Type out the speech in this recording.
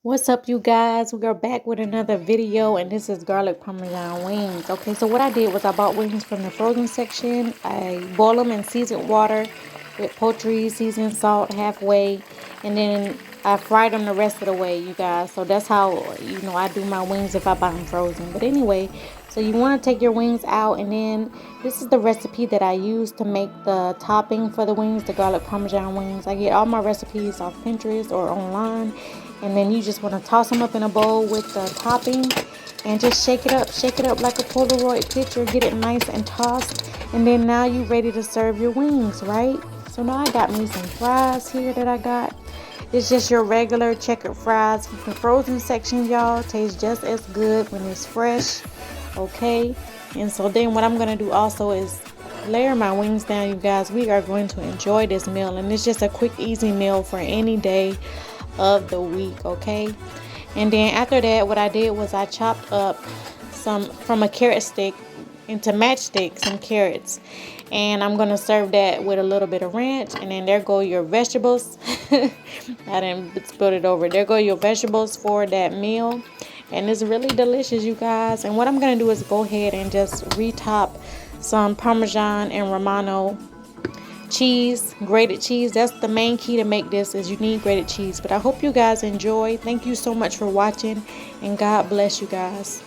What's up, you guys? We are back with another video, and this is garlic parmesan wings. Okay, so what I did was I bought wings from the frozen section. I boiled them in seasoned water with poultry seasoned salt halfway, and then I fried them the rest of the way, you guys. So that's how I do my wings if I buy them frozen. But anyway, so you want to take your wings out, and then this is the recipe that I use to make the topping for the wings, the garlic parmesan wings. I get all my recipes off Pinterest or online. And then you just want to toss them up in a bowl with the topping and just shake it up like a Polaroid picture. Get it nice and tossed. And then now you're ready to serve your wings, right? So now I got me some fries here that I got. It's just your regular checkered fries from the frozen section, y'all. Tastes just as good when it's fresh, okay? And so then what I'm going to do also is layer my wings down, you guys. We are going to enjoy this meal, and it's just a quick, easy meal for any day of the week, okay? And then after that, what I did was I chopped up some from a carrot stick into matchsticks, some carrots, and I'm gonna serve that with a little bit of ranch. And then there go your vegetables. I didn't spill it over. There go your vegetables for that meal, and it's really delicious, you guys. And what I'm gonna do is go ahead and just retop some Parmesan and Romano cheese, grated cheese. That's the main key to make this, is you need grated cheese. But I hope you guys enjoy. Thank you so much for watching, and God bless you guys.